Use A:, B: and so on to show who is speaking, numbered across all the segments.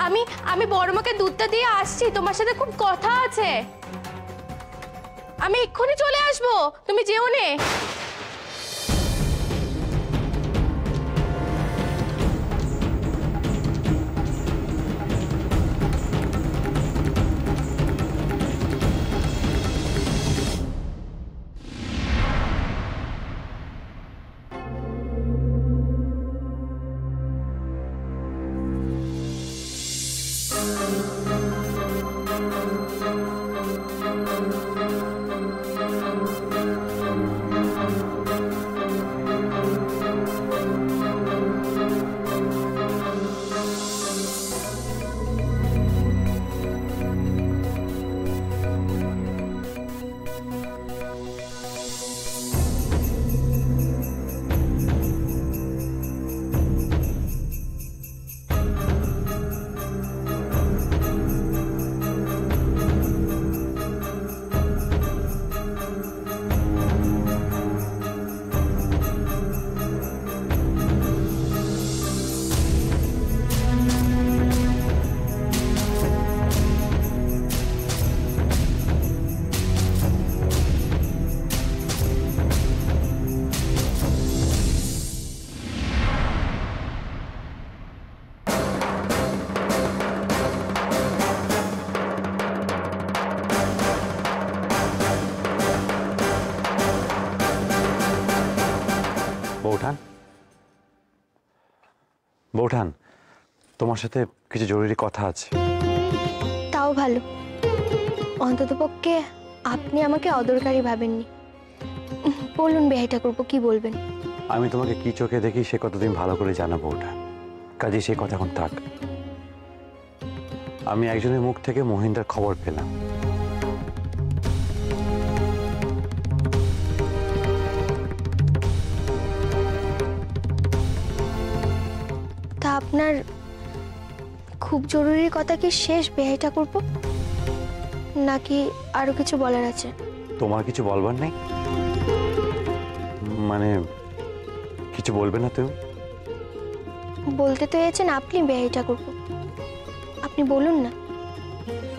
A: আমি আমি বড় মাকে দুধটা দিয়ে আসছি, তোমার সাথে খুব কথা আছে। আমি এক্ষুনি চলে আসবো, তুমি যেও নে।
B: বৌঠান, বৌঠান, তোমার সাথে কিছু জরুরি কথা আছে।
C: তাও ভালো, অন্ততপক্ষে আপনি আমাকে অদরকারি ভাবেননি। বলুন বেহাই ঠাকুরপো, কি বলবেন?
B: আমি তোমাকে কি চোখে দেখি সে কতদিন ভালো করে জানা বৌঠান, কাজে সেই কথা এখন থাক। আমি একজনের মুখ থেকে মহিন্দার খবর পেলাম।
C: তা আপনার খুব জরুরি কথা কি শেষ বেহাই ঠাকুরপো, নাকি আরো কিছু বলার আছে?
B: তোমার কিছু বলবার নেই? মানে কিছু বলবে না তুমি?
C: বলতে তো এসেছেন আপনি বেহাই ঠাকুরপো, আপনি বলুন না,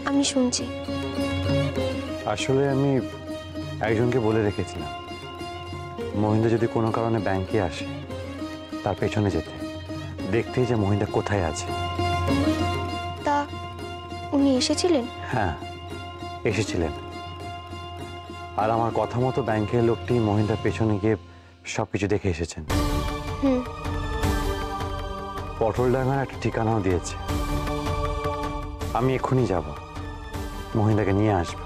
C: আমি শুনছি।
B: আসলে আমি একজনকে বলে রেখেছিলাম মহিন্দা যদি কোনো কারণে ব্যাংকে আসে তার পেছনে যেতে, দেখতে যে মহিন্দা কোথায় আছে।
C: তা উনি এসেছিলেন?
B: হ্যাঁ, এসেছিলেন। আর আমার কথা মতো ব্যাংকের লোকটি মহিন্দার পেছনে গিয়ে সবকিছু দেখে এসেছেন। পটলডাঙ্গার একটা ঠিকানাও দিয়েছে। আমি এক্ষুনি যাব, মহিন্দাকে নিয়ে আসবো,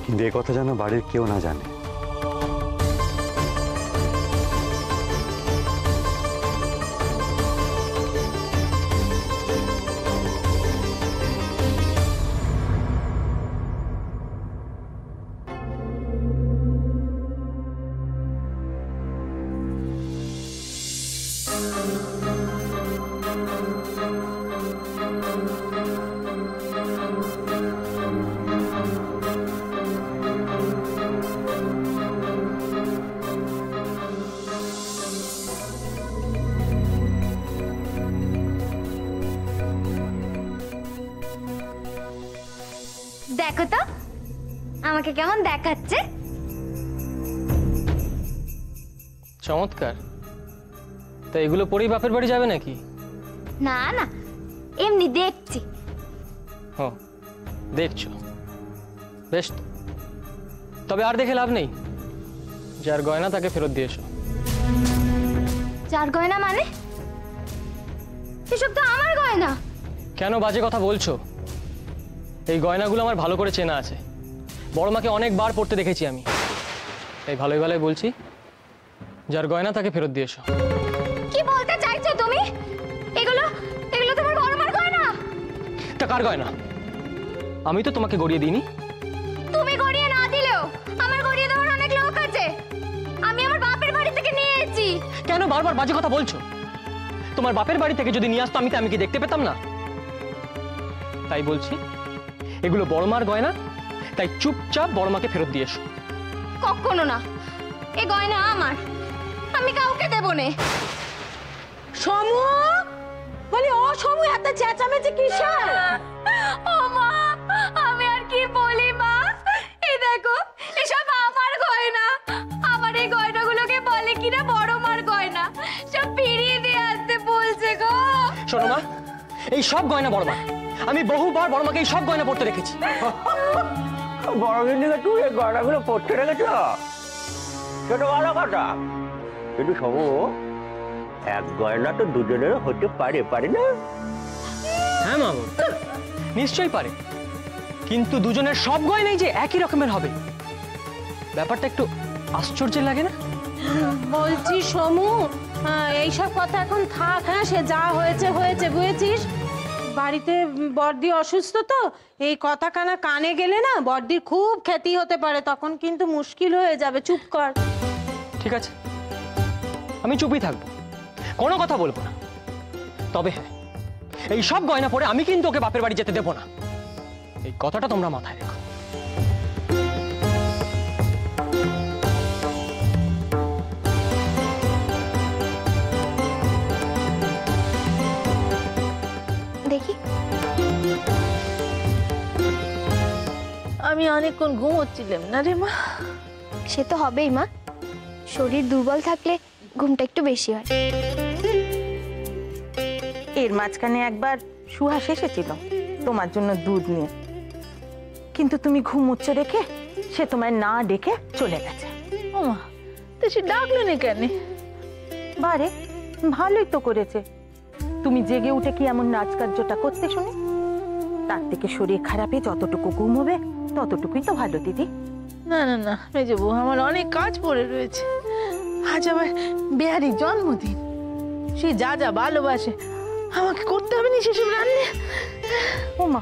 B: কিন্তু এ কথা যেন বাড়ির কেউ না জানে।
D: দেখো তো আমাকে কেমন দেখাচ্ছে।
E: চমৎকার। তা এগুলো পরেই বাপের বাড়ি যাবে নাকি?
D: না না, এমনি দেখছি।
E: ও, দেখছো, বেশ তো। তবে আর দেখে লাভ নেই, যার গয়না তাকে ফেরত দিয়ে এসো।
D: যার গয়না মানে? এসব তো আমার গয়না।
E: কেন বাজে কথা বলছো? এই গয়নাগুলো আমার ভালো করে চেনা আছে, বড় মাকে অনেকবার পড়তে দেখেছি আমি। তাই ভালোই ভালোই বলছি, যার গয়না তাকে ফেরত দিয়ে এসো।
D: কি বলতে চাইছো তুমি? এগুলো এগুলো তোমার বড় মার গয়না।
E: তা কার গয়না? আমি তো তোমাকে গড়িয়ে দিইনি।
D: তুমি গড়িয়ে না দিলেও আমার গড়িয়ে দেওয়ার অনেক লোক আছে। আমি আমার বাপের বাড়ি থেকে নিয়ে এসেছি।
E: কেন বারবার বাজে কথা বলছো? তোমার বাপের বাড়ি থেকে যদি নিয়ে আসতো আমি কি দেখতে পেতাম না? তাই বলছি, এগুলো বড় মার গয়না, তাই চুপচাপ বড় মাকে ফেরত দিয়ে এসো।
D: কখনো না, এই গয়না আমার, আমি কাউকে দেব না।
A: সমু,
F: বলি ও সমু এত চেঁচামেচি কিসের?
D: ও মা, আমি আর কি বলি মা, এই দেখো এসব আমার গয়না। আমার এই গয়নাগুলোকে বলে কিনা বড় মার গয়না, সব ফিরিয়ে দিয়ে আসতে বলছে গো।
E: শোনো মা, এই সব গয়না বড় মা। আমি বহুবার বড় মাকে এই সব গয়না পড়তে রেখেছি।
G: বড় দিদিকে তুই এই গয়নাগুলো পড়তে রেখেছ, সেটা ভালো কথা। কিন্তু সমু, এক গয়না তো দুজনের হতে পারে, পারে না?
E: হ্যাঁ মা, নিশ্চয়ই পারে, কিন্তু দুজনের সব গয়নাই যে একই রকমের হবে, ব্যাপারটা একটু আশ্চর্যের লাগে না?
F: বলছি সমু, এইসব কথা এখন থাক। হ্যাঁ, সে যা হয়েছে হয়েছে, বুঝেছিস? বাড়িতে বড়দি অসুস্থ, তো এই কথা কানা কানে গেলে না বড়দির খুব ক্ষতি হতে পারে, তখন কিন্তু মুশকিল হয়ে যাবে। চুপ কর।
E: ঠিক আছে, আমি চুপই থাকবো, কোনো কথা বলবো না। তবে হ্যাঁ, এই সব গয়না পরে আমি কিন্তু ওকে বাপের বাড়ি যেতে দেবো না, এই কথাটা তোমরা মাথায় রেখো।
C: দেখি।
F: আমি অনেকক্ষণ ঘুমোচ্ছিলাম না রে মা।
C: সে তো হবেই মা, শরীর দুর্বল থাকলে ঘুমটা একটু বেশি হয়।
H: এর মাঝখানে একবার সুহাস এসেছিল তোমার জন্য দুধ নিয়ে, কিন্তু তুমি ঘুমোচ্ছ রেখে সে তোমায় না ডেকে চলে গেছে।
F: ও মা, তো সে ডাকলো না কেন?
H: বারে, ভালোই তো করেছে। তুমি জেগে উঠে কি এমন রাজকার্যটা করতে শুনি? তার থেকে শরীর খারাপে যতটুকু ঘুম হবে ততটুকুই তো ভালো দিদি।
F: না না না মেজে বউ, আমার অনেক কাজ পড়ে রয়েছে। আজ আবার বেহারির জন্মদিন, সে যা যা ভালোবাসে আমাকে করতে হবে না সেসব রান্না।
H: ও মা,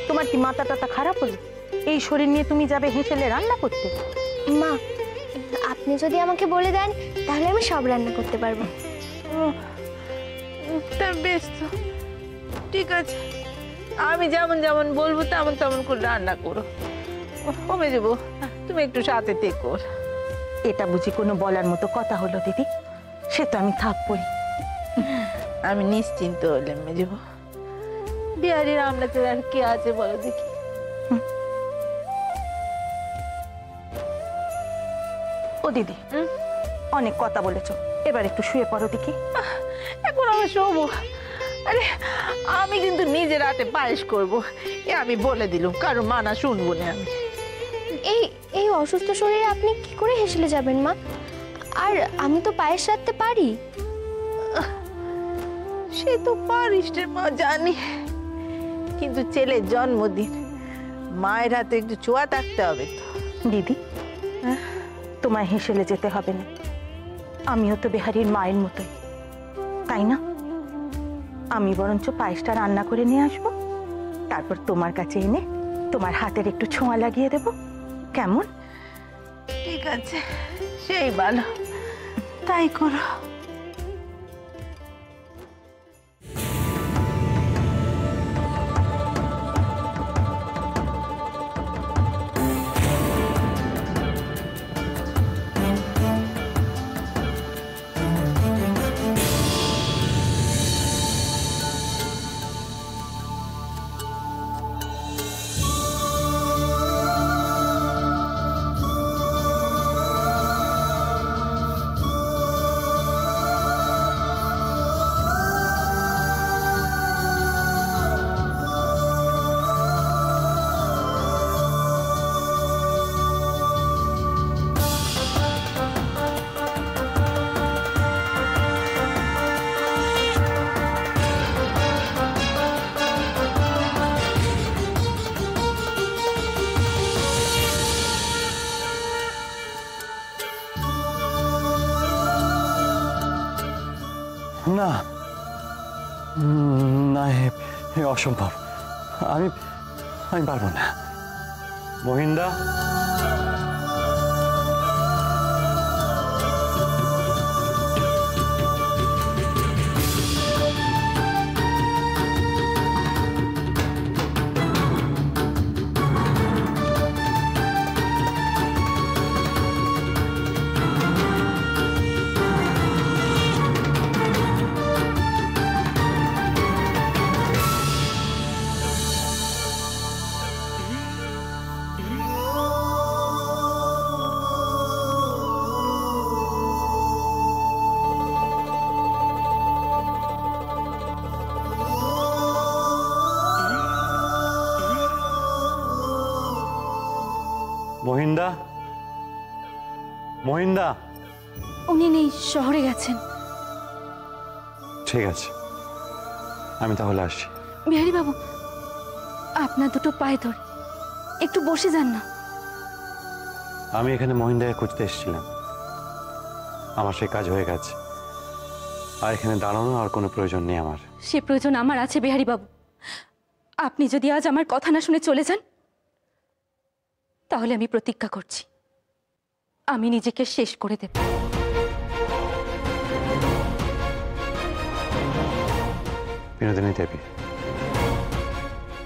H: তোমার কি মাথা টাথা খারাপ হলো? এই শরীর নিয়ে তুমি যাবে হেঁচেলে রান্না করতে?
C: মা, আপনি যদি আমাকে বলে দেন তাহলে আমি সব রান্না করতে পারবো।
F: তা বেশ, তো ঠিক আছে, আমি যেমন যেমন বলবো তেমন তেমন করে রান্না করো। ও মেজে বউ, তুমি একটু সাথে থেকো।
H: এটা বুঝি কোনো বলার মতো কথা হলো দিদি? সে তো আমি থাকবই।
F: আমি নিশ্চিন্ত হলাম মেজে বউ। বিহারির আমলাতে আর কে আছে বলো দেখি?
H: ও দিদি, অনেক কথা বলেছো, এবার একটু শুয়ে পড়ো দেখি।
F: এখন আমার শোবো? আরে আমি কিন্তু নিজের হাতে পায়েস করবো, এ আমি বলে দিলুম, কারো মানা শুনবো না আমি।
C: এই এই অসুস্থ শরীরে আপনি কি করে হেসেলে যাবেন মা? আর আমি তো পায়েস রাখতে পারি।
F: সে তো পারিস রে মা, জানি, কিন্তু ছেলের জন্মদিন, মায়ের হাতে একটু ছোঁয়া থাকতে হবে তো।
H: দিদি, তোমায় হেসেলে যেতে হবে না, আমিও তো বিহারীর মায়ের মতোই, তাই না? আমি বরঞ্চ পায়েসটা রান্না করে নিয়ে আসবো, তারপর তোমার কাছে এনে তোমার হাতের একটু ছোঁয়া লাগিয়ে দেব, কেমন?
F: ঠিক আছে, সেই ভালো, তাই করো।
B: না না, এ অসম্ভব, আমি আমি পারবো না। মহিন্দা, মহিন্দা, মহিন্দা।
A: উনি নেই, শহরে গেছেন।
B: ঠিক আছে, আমি তাহলে আসি।
A: বিহারী বাবু, আপনার দুটো পায়ে ধরে একটু বসে যান না।
B: আমি এখানে মহিন্দাকে খুঁজতে এসেছিলাম, আমার সেই কাজ হয়ে গেছে, আর এখানে দাঁড়ানো আর কোনো প্রয়োজন নেই আমার।
A: সে প্রয়োজন আমার আছে বিহারী বাবু। আপনি যদি আজ আমার কথা না শুনে চলে যান, তাহলে আমি প্রতিজ্ঞা করছি আমি নিজেকে শেষ করে দেব।
B: বিনোদিনী দেবী,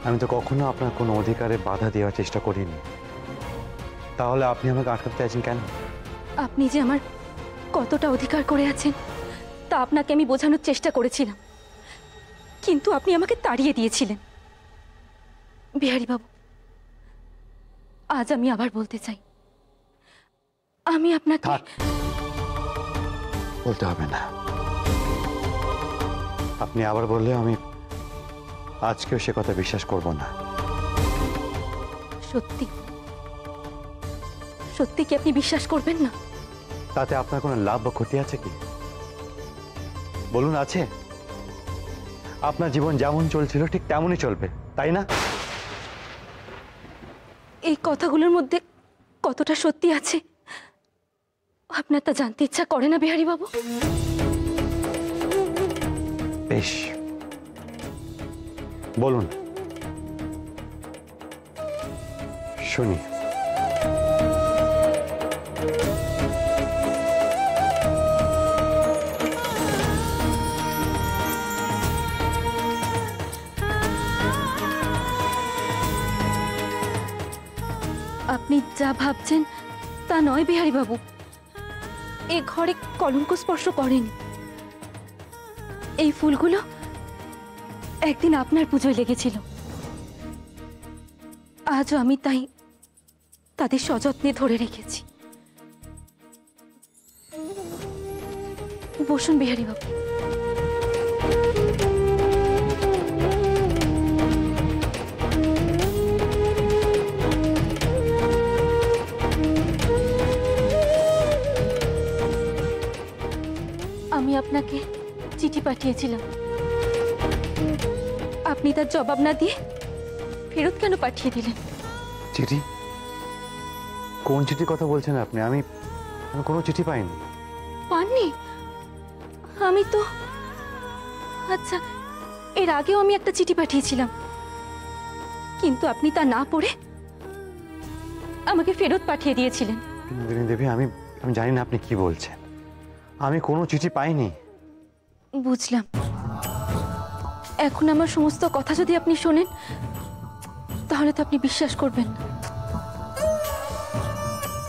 B: আমি তো কখনো আপনার কোনো অধিকারে বাধা দেওয়ার চেষ্টা করিনি, তাহলে আপনি আমাকে আটকাতে চাইছেন কেন?
A: আপনি যে আমার কতটা অধিকার করে আছেন তা আপনাকে আমি বোঝানোর চেষ্টা করেছিলাম, কিন্তু আপনি আমাকে তাড়িয়ে দিয়েছিলেন। বিহারী বাবু, আজ আমি আবার বলতে চাই, আমি আপনাকে
B: থাক, বলতে হবে না। আপনি আবার বললে আমি আজকেও সে কথা বিশ্বাস করব না।
A: সত্যি সত্যি কি আপনি বিশ্বাস করবেন না?
B: তাতে আপনার কোনো লাভ বা ক্ষতি আছে কি? বলুন, আছে? আপনার জীবন যেমন চলছিল ঠিক তেমনই চলবে, তাই না?
A: এই কথাগুলোর মধ্যে কতটা সত্যি আছে আপনার তা জানতে ইচ্ছা করে না বিহারী বাবু?
B: বেশ, বলুন, শুনি।
A: আপনি যা ভাবছেন তা নয় বিহারী বাবু। এ ঘরে কলঙ্ক স্পর্শ করেনি। এই ফুলগুলো একদিন আপনার পুজোয় লেগেছিল, আজও আমি তাই তাদের সযত্নে ধরে রেখেছি। বসুন বিহারী বাবু। আমি আপনাকে চিঠি পাঠিয়েছিলাম, আপনি তার জবাব না দিয়ে ফেরত কেন পাঠিয়ে দিলেন?
B: চিঠি? কোন চিঠির কথা বলছেন আপনি? আমি কোনো চিঠি পাইনি।
A: পাননি? আমি তো, আচ্ছা, এর আগেও আমি একটা চিঠি পাঠিয়েছিলাম, কিন্তু আপনি তা না পড়ে আমাকে ফেরত পাঠিয়ে দিয়েছিলেন।
B: বিনোদিনী দেবী, আমি জানি না আপনি কি বলছেন। আমি কোনো চিঠি পাইনি।
A: বুঝলাম। এখন আমার সমস্ত কথা যদি আপনি শোনেন তাহলে তো আপনি বিশ্বাস করবেন না।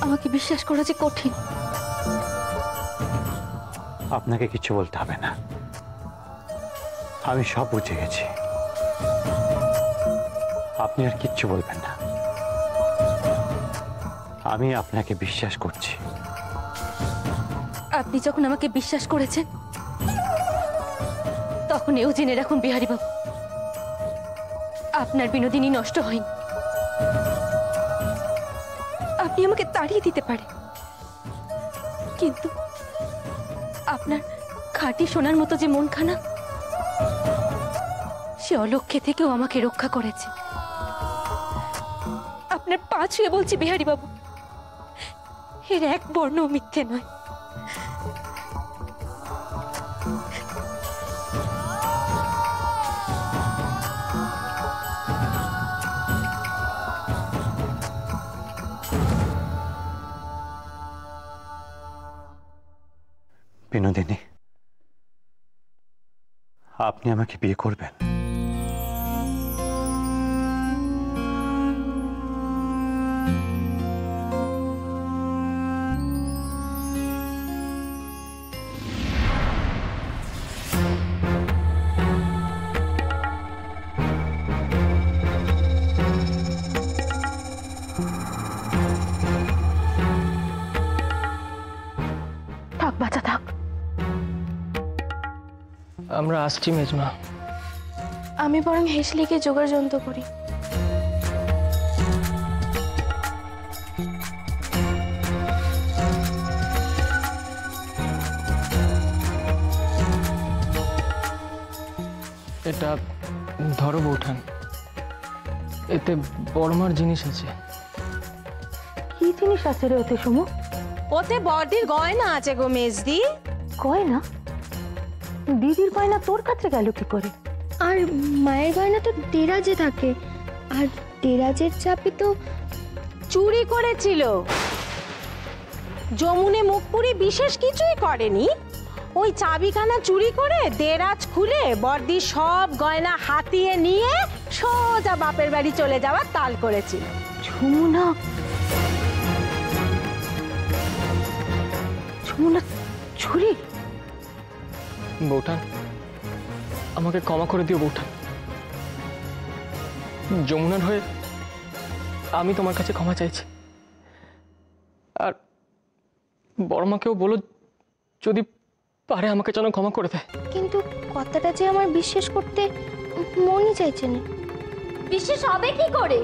A: আমাকে বিশ্বাস করা যে কঠিন।
B: আপনাকে কিছু বলতে হবে না, আমি সব বুঝে গেছি। আপনি আর কিচ্ছু বলবেন না, আমি আপনাকে বিশ্বাস করছি।
A: আপনি যখন আমাকে বিশ্বাস করেছেন তখন এও জেনে রাখুন বিহারী বাবু, আপনার বিনোদিনী নষ্ট হয়নি। আপনি আমাকে তাড়িয়ে দিতে পারেন, কিন্তু আপনার খাঁটি সোনার মতো যে মনখানা, সে অলক্ষ্যে থেকেও আমাকে রক্ষা করেছে। আপনার পা ছুঁয়ে বলছি বিহারী বাবু, এর এক বর্ণ মিথ্যে নয়।
B: বিনোদিনী, আপনি আমাকে বিয়ে করবেন?
H: থাক বাচ্চা থাক।
E: আমরা আসছি মেজমা।
C: আমি বরং হেসলিকে জোগাড় যন্ত্র করি।
E: এটা ধরো বৌঠান, এতে বড়মার জিনিস আছে।
H: কি জিনিস আছে রে ওতে সমু?
F: ওতে বর্দির গয়না আছে গো মেজদি।
H: গয়না? দিদির গয়না তোর কাছে গেল কি করে?
C: আর মায়ের গয়না তো দেরাজে থাকে, আর দেরাজের চাবি তো
F: চুরি করেছিল। যমুনে মুখপুরি বিশেষ কিছুই করেনি, ওই চাবিখানা চুরি করে দেরাজ খুলে বর্দির সব গয়না হাতিয়ে নিয়ে সোজা বাপের বাড়ি চলে যাওয়ার তাল করেছিল।
H: যমুনা, যমুনা চুরি?
E: বৌঠান, আমাকে ক্ষমা করে দিও বৌঠান। যমুনার হয়ে আমি তোমার কাছে ক্ষমা চাইছি। আর বড়মাকেও বলো যদি পারে আমাকে যেন ক্ষমা করে দেয়।
C: কিন্তু কথাটা যে আমার বিশ্বাস করতে মনই চাইছে না।
D: বিশ্বাস হবে কি করে?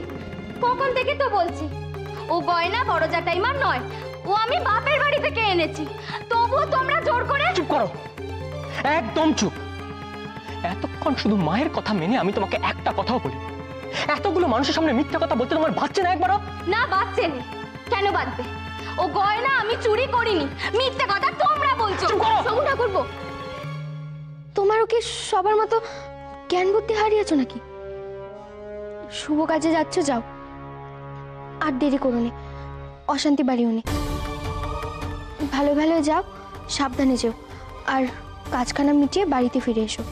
D: কখন থেকে তো বলছি ও গয়না বড় জ্যাঠাইমার নয়, ও আমি বাপের বাড়ি থেকে এনেছি, তবুও তোমরা জোর করে।
E: চুপ করো, একদম চুপ। এতক্ষণ শুধু মায়ের কথা মেনে আমি তোমাকে একটা কথাও বলি। এতগুলো মানুষের সামনে মিথ্যা কথা বলতে তোমার বাচ্চা না একবারও?
D: না বাচ্চে নেই, কেন বাঁচবে? ও গয়না আমি চুরি করিনি, মিথ্যে কথা তোমরা বলছো। সমুনা করবো
C: তোমারও কি সবার মতো জ্ঞান বুদ্ধি হারিয়েছো নাকি? শুভ কাজে যাচ্ছ, যাও, আর দেরি করো নে, অশান্তি বাড়িও নে। ভালো ভালো যাও, সাবধানে যেও, আর কাজখানা মিটিয়ে বাড়িতে ফিরে এসো।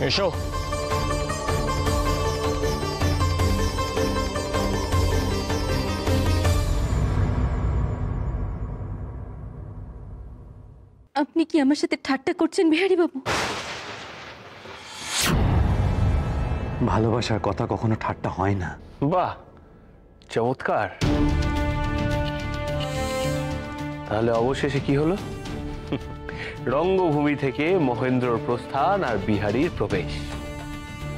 E: এসো।
A: আপনি কি আমার সাথে ঠাট্টা করছেন বিহারী বাবু?
B: ভালোবাসার কথা কখনো ঠাট্টা হয় না।
G: বাহ, চমৎকার। তাহলে অবশেষে কি হলো? রঙ্গভূমি থেকে মহেন্দ্রর প্রস্থান আর বিহারীর প্রবেশ।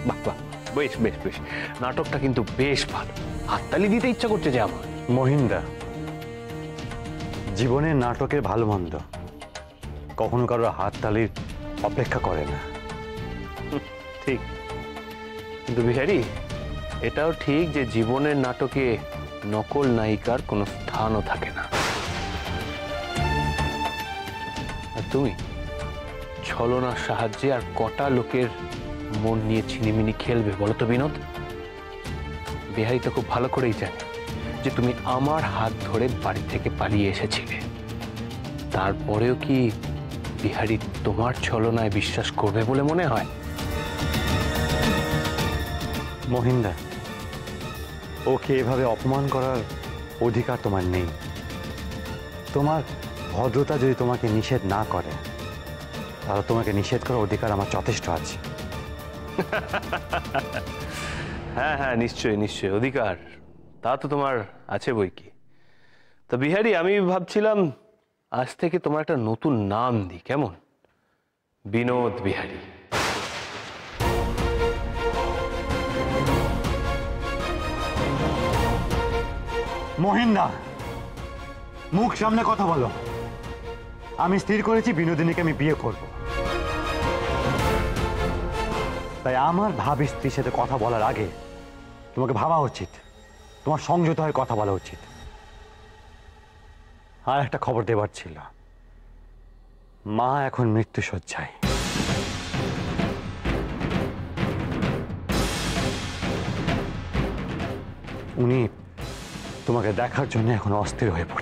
G: বাহ বাহ, বেশ বেশ বেশ, নাটকটা কিন্তু বেশ ভালো। হাততালি দিতে ইচ্ছা করছে যে আমার।
B: মহিন্দা, জীবনের নাটকের ভালো মন্দ কখনো কারো হাততালির অপেক্ষা করে না।
G: ঠিক, কিন্তু বিহারী, এটাও ঠিক যে জীবনের নাটকে নকল নায়িকার কোনো স্থানও থাকে না। আর তুমি ছলনার সাহায্যে আর কটা লোকের মন নিয়ে ছিনিমিনি খেলবে বলো তো বিনোদ? বিহারী তো খুব ভালো করেই জানে যে তুমি আমার হাত ধরে বাড়ি থেকে পালিয়ে এসেছিলে। তারপরেও কি বিহারী তোমার ছলনায় বিশ্বাস করবে বলে মনে হয়?
B: মহিন্দা, ওকে এভাবে অপমান করার অধিকার তোমার নেই। তোমার ভদ্রতা যদি তোমাকে নিষেধ না করে, তাহলে তোমাকে নিষেধ করার অধিকার আমার যথেষ্ট আছে।
G: হ্যাঁ হ্যাঁ, নিশ্চয়ই নিশ্চয়ই, অধিকার তা তো তোমার আছে বই কি। তা বিহারী, আমি ভাবছিলাম আজ থেকে তোমার একটা নতুন নাম দিই, কেমন? বিনোদ বিহারী।
B: মহিন্দা, মুখ সামনে কথা বলো। আমি স্থির করেছি বিনোদিনীকে আমি বিয়ে করব। তাই আমার ভাবি স্ত্রীর সাথে কথা বলার আগে তোমাকে ভাবা উচিত, তোমার সংযত হয়ে কথা বলা উচিত। আর একটা খবর দেবার ছিল, মা এখন মৃত্যুশয্যায়। উনি তোমাকে দেখার জন্য এখন অস্থির হয়ে পড়ে।